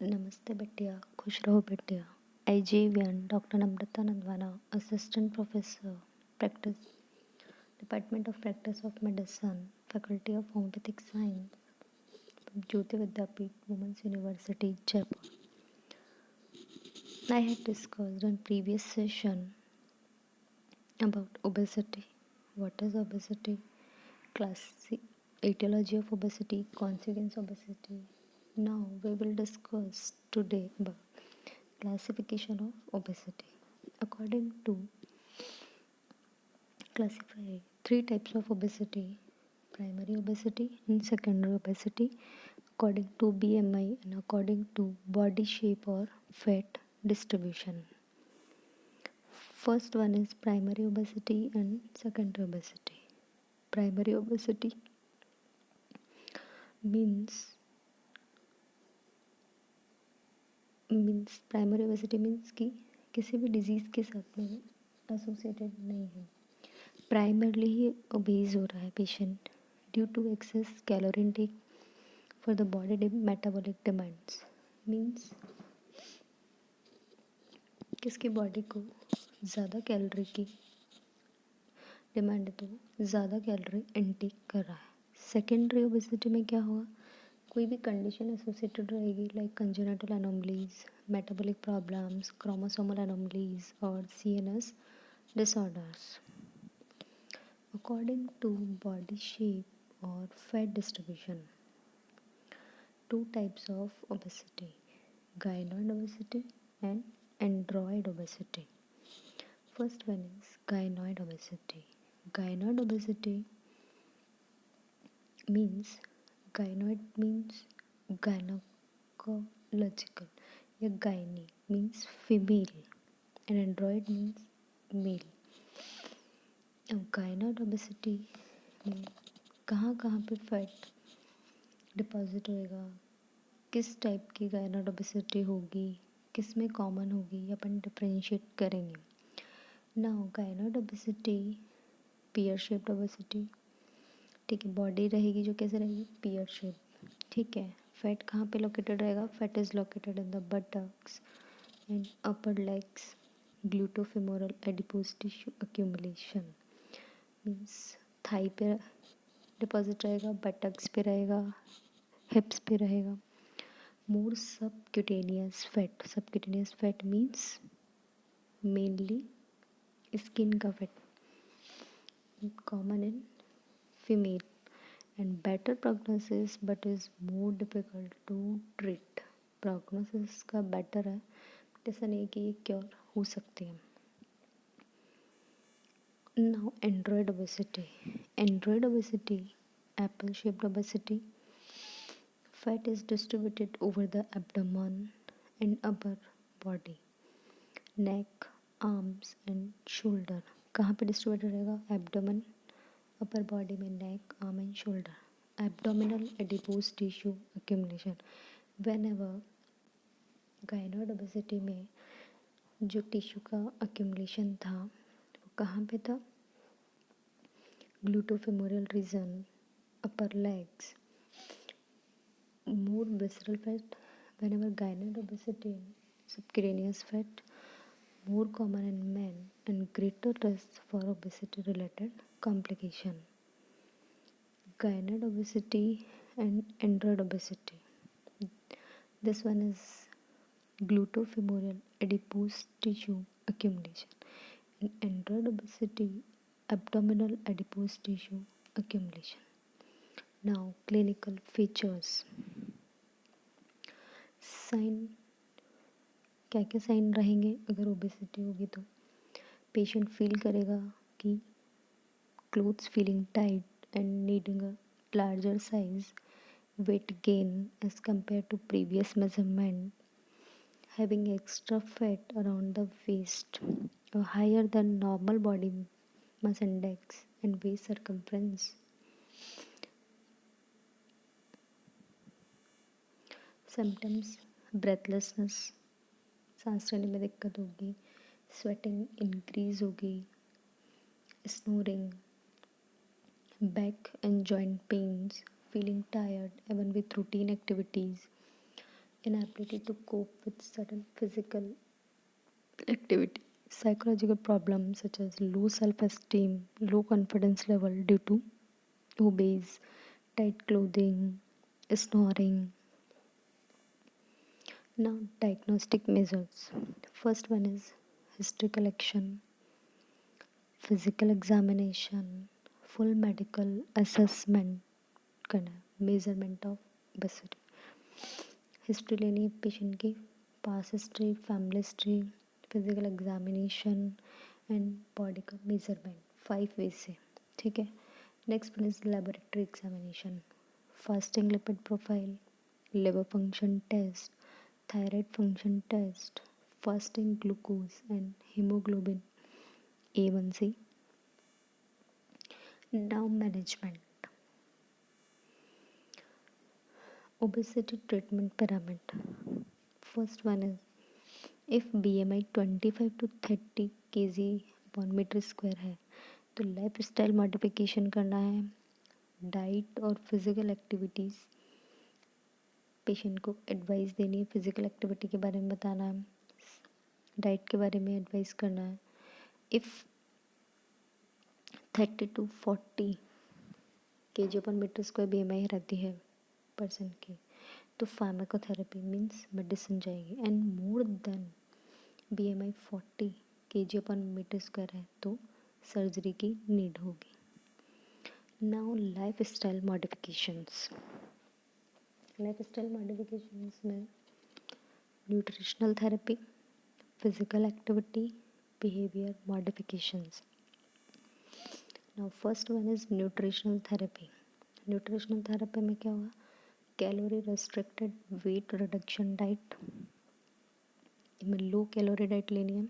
नमस्ते बिटिया, खुश रहो बिटिया। IGVN Dr. Namrata, Assistant Professor, Practice, Department of Practice of Medicine, Faculty of Homeopathic Science, Jyoti Vidyapeeth, Women's University, Jaipur. I had discussed in previous session about obesity. What is obesity? Classic etiology of obesity, consequence of obesity. Now we will discuss today about classification of obesity. According to classify three types of obesity: primary obesity and secondary obesity according to BMI and according to body shape or fat distribution. First one is primary obesity and secondary obesity. Primary obesity means primary obesity means कि किसी भी disease के साथ में associated नहीं है, primarily ही obeys हो रहा है patient due to excess calorie intake for the body metabolic demands. Means किसकी बॉडी को ज़्यादा कैलोरी की डिमांड है तो ज़्यादा कैलोरी इनटेक कर रहा है। सेकेंडरी ओबेसिटी में क्या होगा, कोई भी कंडीशन एसोसिएटेड रहेगी like congenital anomalies, metabolic problems, chromosomal anomalies और CNS disorders. According to body shape or fat distribution, two types of obesity: gynoid obesity and android obesity. First one is gynoid obesity. Gynoid obesity means gynecological या gyne means female and android means male. अब gynoid obesity में कहाँ कहाँ पे fat deposit होएगा, किस type की gynoid obesity होगी, किस में कॉमन होगी, ये अपन डिफ्रेंशिएट करेंगे। Now gynoid obesity, pear shaped obesity, ठीक है, बॉडी रहेगी जो कैसे रहेगी, पियर शेप, ठीक है। फैट कहाँ पे लोकेटेड रहेगा, fat is located in the buttocks and upper legs, gluteofemoral adipose tissue accumulation means thigh पे डिपॉजिट रहेगा, बटक्स पे रहेगा, हिप्स पे रहेगा। More subcutaneous fat means mainly skin का fat, common in female and better prognosis but is more difficult to treat. Prognosis का better है, ऐसा नहीं कि ये क्योर हो सकती है। Now android obesity, apple shaped obesity. Fat is distributed over the abdomen and upper body, neck, arms and shoulder. कहाँ पे डिस्ट्रीब्यूटेड रहेगा, एब्डोमेन, अपर बॉडी में neck, arm and shoulder. Abdominal adipose tissue accumulation. Whenever gynoid obesity में जो tissue का accumulation था वो कहाँ पे था, ग्लूटोफेमोरल reason, upper legs. More visceral fat. Whenever gynoid obesity, subcutaneous fat, more common in men and greater risk for obesity related complication. Gynoid obesity and android obesity. This one is glutofemoral adipose tissue accumulation. In android obesity, abdominal adipose tissue accumulation. Now, clinical features. Sign, क्या क्या sign रहेंगे अगर obesity होगी तो, patient feel करेगा कि clothes feeling tight and needing a larger size, weight gain as compared to previous measurement, having extra fat around the waist or higher than normal body mass index and waist circumference. Symptoms: breathlessness, सांस लेने में दिक्कत होगी, sweating increase होगी, snoring, back and joint pains, feeling tired even with routine activities, inability to cope with certain physical activity, psychological problems such as low self-esteem, low confidence level due to obese, tight clothing, snoring. Now, diagnostic measures. First one is history collection, physical examination, full medical assessment, करना है, measurement of obesity. History लेनी है patient की, past history, family history, physical examination and body का measurement 5 way से. ठीक है. Next one is laboratory examination, fasting lipid profile, liver function test, thyroid function test, fasting glucose and haemoglobin A1C. Now management. Obesity treatment pyramid. First one is if BMI 25 to 30 kg per metre square है तो life style modification करना है, diet और physical activities patient को advice देनी है, physical activity के बारे में बताना है, डाइट के बारे में एडवाइस करना है. If 30 to 40 kg per metre square BMI रहती है पर्सन की तो फार्माकोथेरेपी मीन्स मेडिसिन जाएगी. And more than BMI 40 kg per metre square है तो सर्जरी की नीड होगी. Now lifestyle modifications. Lifestyle modifications में nutritional therapy, physical activity, behaviour modifications. Now first one is nutritional therapy. Nutritional therapy में क्या होगा, calorie restricted weight reduction diet में low calorie diet लेनी है,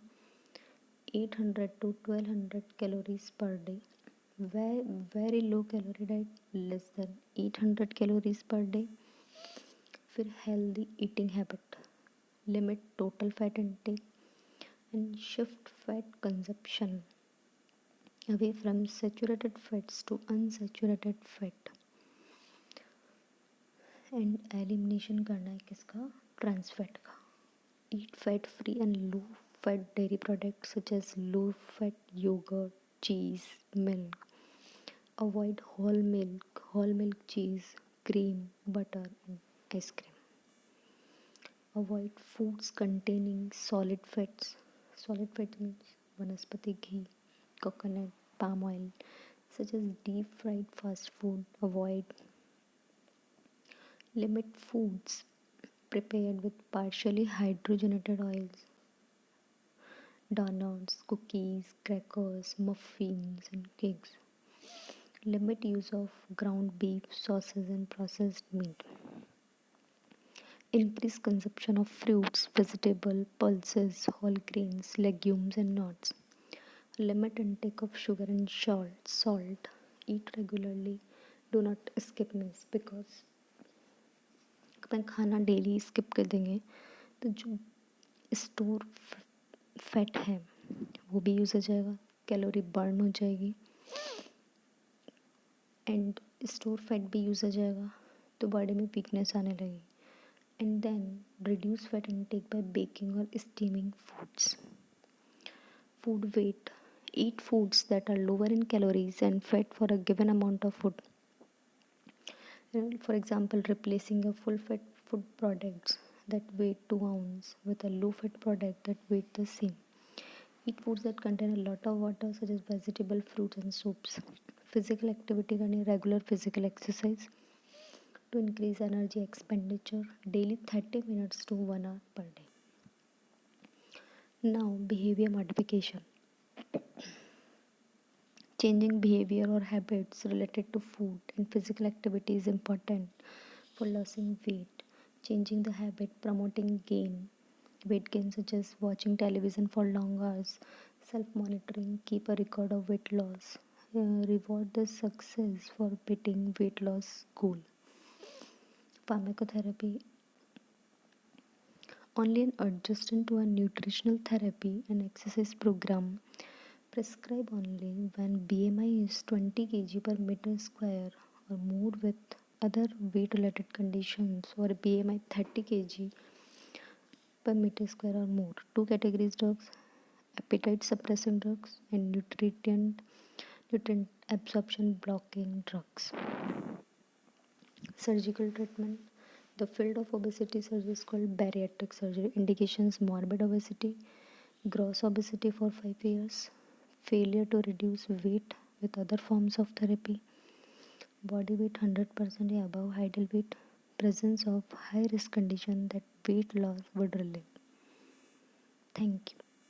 800 to 1200 calories per day. Very low calorie diet less than 800 calories per day. फिर healthy eating habit, limit total fat intake and shift fat consumption away from saturated fats to unsaturated fat. And elimination करना है किसका, trans fat का. Eat fat free and low fat dairy products such as low fat yogurt, cheese, milk. Avoid whole milk cheese, cream, butter and ice cream. Avoid foods containing solid fats. Solid fat means vanaspati ghee, coconut, palm oil, such as deep fried fast food. Avoid. Limit foods prepared with partially hydrogenated oils, donuts, cookies, crackers, muffins, and cakes. Limit use of ground beef, sauces, and processed meat. Increase consumption of fruits, vegetables, pulses, whole grains, legumes, and nuts. Limit intake of sugar and salt. Eat regularly. Do not skip meals because अपन खाना daily skip कर देंगे तो जो store fat है वो भी use हो जाएगा, कैलोरी बर्न हो जाएगी एंड स्टोर फैट भी यूज़ हो जाएगा तो बॉडी में वीकनेस आने लगेगी. And then reduce fat intake by baking और steaming foods. Food weight, eat foods that are lower in calories and fat for a given amount of food. For example, replacing a full fat food products that weigh 2 ounces with a low fat product that weight the same. Eat foods that contain a lot of water such as vegetable, fruits and soups. Physical activity करनी, regular physical exercise to increase energy expenditure, daily 30 minutes to 1 hour per day. Now behavior modification. Changing behavior or habits related to food and physical activity is important for losing weight. Changing the habit, promoting weight gain such as watching television for long hours, self-monitoring, keep a record of weight loss, reward the success for beating weight loss goal. Pharmacotherapy, only an adjustment to a nutritional therapy and exercise program. Prescribe only when BMI is 20 kg per meter square or more with other weight related conditions or BMI 30 kg per meter square or more. Two categories drugs: appetite suppressing drugs and nutrient absorption blocking drugs. Surgical treatment. The field of obesity surgery is called bariatric surgery. Indications: morbid obesity, gross obesity for 5 years, failure to reduce weight with other forms of therapy, body weight 100% above ideal weight, presence of high risk condition that weight loss would relieve. Thank you.